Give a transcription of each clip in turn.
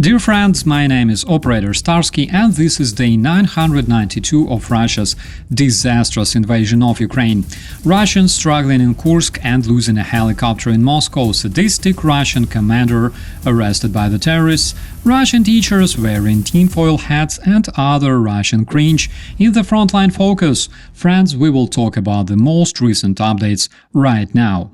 Dear friends, my name is Operator Starsky and this is day 992 of Russia's disastrous invasion of Ukraine. Russians struggling in Kursk and losing a helicopter in Moscow, sadistic Russian commander arrested by the terrorists, Russian teachers wearing tinfoil hats and other Russian cringe in the frontline focus. Friends, we will talk about the most recent updates right now.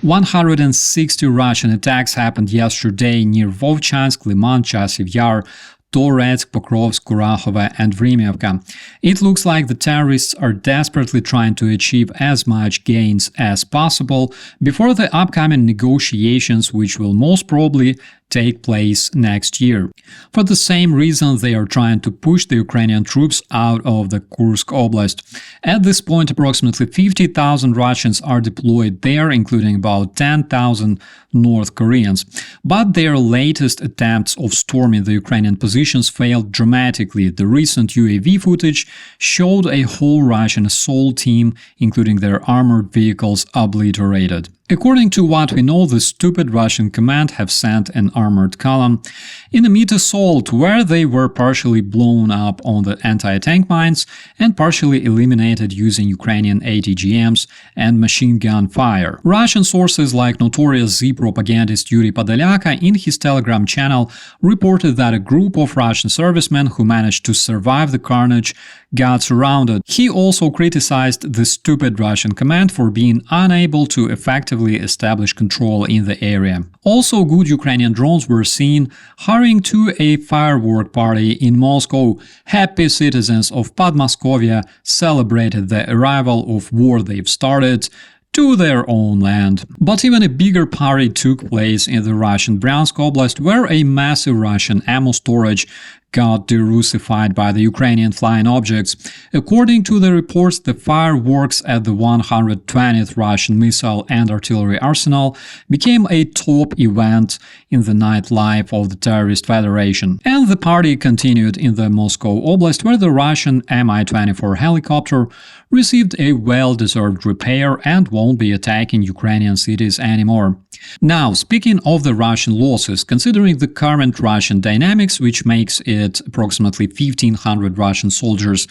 160 Russian attacks happened yesterday near Vovchansk, Liman, Chasiv Yar, Toretsk, Pokrovsk, Kurakhove and Vremyevka. It looks like the terrorists are desperately trying to achieve as much gains as possible before the upcoming negotiations, which will most probably take place next year. For the same reason, they are trying to push the Ukrainian troops out of the Kursk Oblast. At this point, approximately 50,000 Russians are deployed there, including about 10,000 North Koreans. But their latest attempts of storming the Ukrainian positions failed dramatically. The recent UAV footage showed a whole Russian assault team, including their armored vehicles, obliterated. According to what we know, the stupid Russian command have sent an armored column in a mid-assault where they were partially blown up on the anti-tank mines and partially eliminated using Ukrainian ATGMs and machine gun fire. Russian sources like notorious Z propagandist Yuri Podolyaka in his Telegram channel reported that a group of Russian servicemen who managed to survive the carnage got surrounded. He also criticized the stupid Russian command for being unable to effectively establish control in the area. Also, good Ukrainian drones were seen hurrying to a firework party in Moscow. Happy citizens of Podmoskovia celebrated the arrival of war they've started to their own land. But even a bigger party took place in the Russian Bryansk Oblast, where a massive Russian ammo storage got derussified by the Ukrainian flying objects. According to the reports, the fireworks at the 120th Russian missile and artillery arsenal became a top event in the nightlife of the terrorist federation. And the party continued in the Moscow Oblast, where the Russian Mi-24 helicopter received a well-deserved repair and won't be attacking Ukrainian cities anymore. Now, speaking of the Russian losses, considering the current Russian dynamics, which makes it approximately 1,500 Russian soldiers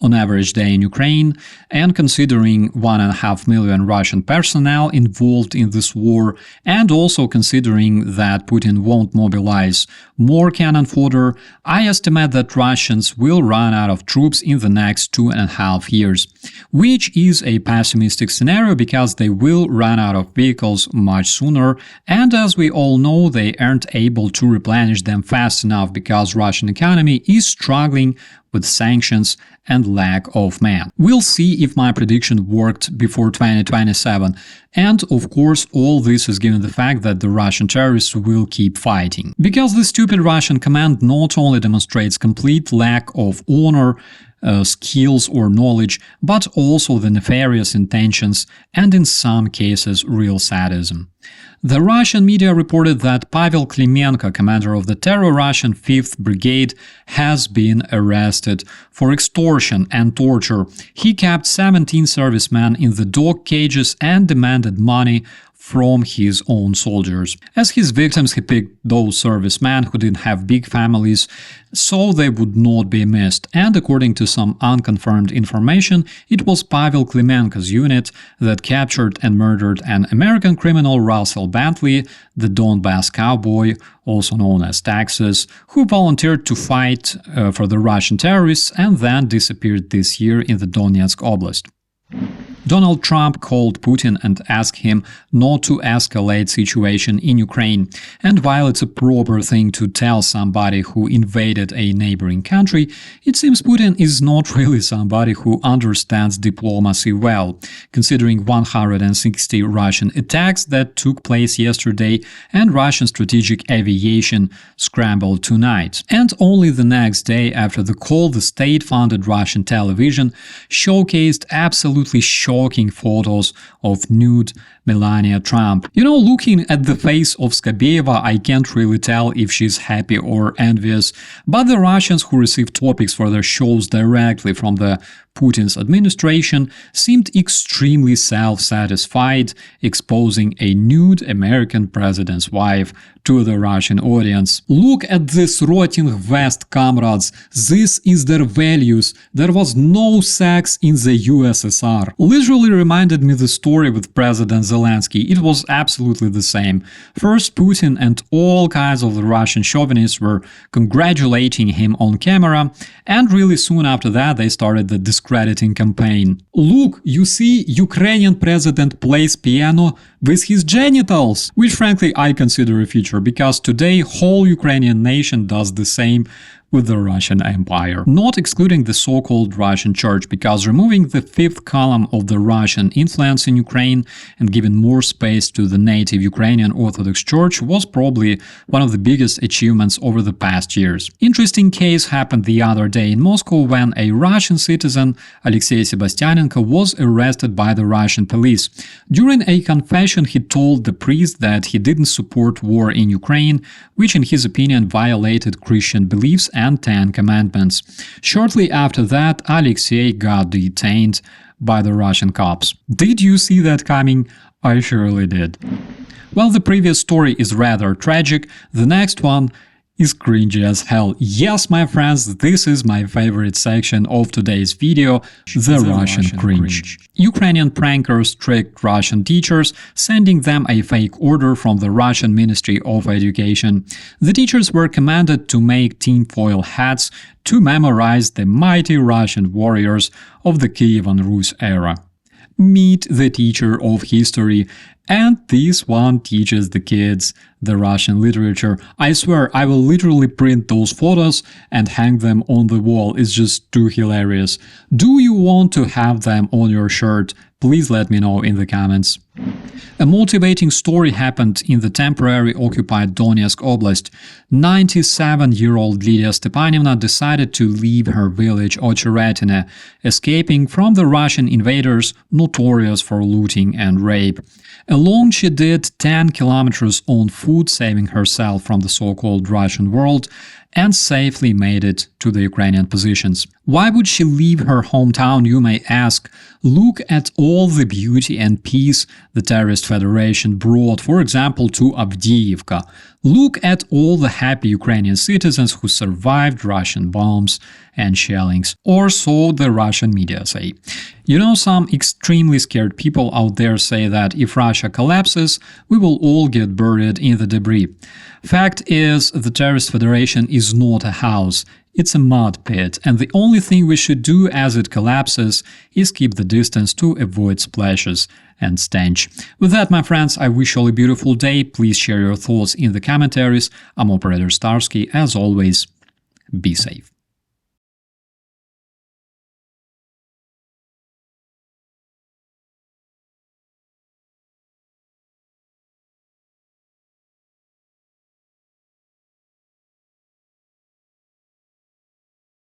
on average day in Ukraine, and considering 1.5 million Russian personnel involved in this war, and also considering that Putin won't mobilize more cannon fodder, I estimate that Russians will run out of troops in the next 2.5 years, which is a pessimistic scenario because they will run out of vehicles much sooner, and as we all know, they aren't able to replenish them fast enough because Russian economy is struggling with sanctions and lack of men. We'll see if my prediction worked before 2027. And of course, all this is given the fact that the Russian terrorists will keep fighting. Because the stupid Russian command not only demonstrates complete lack of honor, skills or knowledge, but also the nefarious intentions and in some cases real sadism. The Russian media reported that Pavel Klimenko, commander of the terror Russian 5th Brigade, has been arrested for extortion and torture. He kept 17 servicemen in the dog cages and demanded money from his own soldiers. As his victims, he picked those servicemen who didn't have big families, so they would not be missed. And according to some unconfirmed information, it was Pavel Klimenko's unit that captured and murdered an American criminal, Russell Bentley, the Donbass cowboy, also known as Texas, who volunteered to fight for the Russian terrorists and then disappeared this year in the Donetsk Oblast. Donald Trump called Putin and asked him not to escalate situation in Ukraine. And while it's a proper thing to tell somebody who invaded a neighboring country, it seems Putin is not really somebody who understands diplomacy well, considering 160 Russian attacks that took place yesterday and Russian strategic aviation scrambled tonight. And only the next day after the call, the state-funded Russian television showcased absolutely shocking photos of nude Melania Trump. You know, looking at the face of Skabeyeva, I can't really tell if she's happy or envious, but the Russians who receive topics for their shows directly from the Putin's administration seemed extremely self-satisfied, exposing a nude American president's wife to the Russian audience. Look at this rotting West, comrades. This is their values. There was no sex in the USSR. Literally reminded me the story with President Zelensky. It was absolutely the same. First, Putin and all kinds of the Russian chauvinists were congratulating him on camera, and really soon after that they started the discrediting campaign. Look, you see, Ukrainian president plays piano with his genitals, which frankly I consider a feature, because today whole Ukrainian nation does the same with the Russian Empire. Not excluding the so-called Russian Church, because removing the fifth column of the Russian influence in Ukraine and giving more space to the native Ukrainian Orthodox Church was probably one of the biggest achievements over the past years. Interesting case happened the other day in Moscow when a Russian citizen, Alexei Sebastianenko, was arrested by the Russian police. During a confession, he told the priest that he didn't support war in Ukraine, which in his opinion violated Christian beliefs and 10 Commandments. Shortly after that, Alexei got detained by the Russian cops. Did you see that coming? I surely did. Well, the previous story is rather tragic. The next one is cringy as hell. Yes, my friends, this is my favorite section of today's video, the Russian cringe. Ukrainian prankers tricked Russian teachers, sending them a fake order from the Russian Ministry of Education. The teachers were commanded to make tinfoil hats to memorize the mighty Russian warriors of the Kievan Rus era. Meet the teacher of history, and this one teaches the kids the Russian literature. I swear, I will literally print those photos and hang them on the wall. It's just too hilarious. Do you want to have them on your shirt? Please let me know in the comments. A motivating story happened in the temporarily occupied Donetsk Oblast. 97-year-old Lydia Stepanivna decided to leave her village Ocheretine, escaping from the Russian invaders notorious for looting and rape. Alone she did 10 kilometers on foot, saving herself from the so-called Russian world, and safely made it to the Ukrainian positions. Why would she leave her hometown, you may ask? Look at all the beauty and peace the terrorist federation brought, for example, to Avdiivka. Look at all the happy Ukrainian citizens who survived Russian bombs and shellings, or so the Russian media say. You know, some extremely scared people out there say that if Russia collapses, we will all get buried in the debris. Fact is, the terrorist federation is not a house. It's a mud pit, and the only thing we should do as it collapses is keep the distance to avoid splashes and stench. With that, my friends, I wish you all a beautiful day. Please share your thoughts in the commentaries. I'm Operator Starsky. As always, be safe.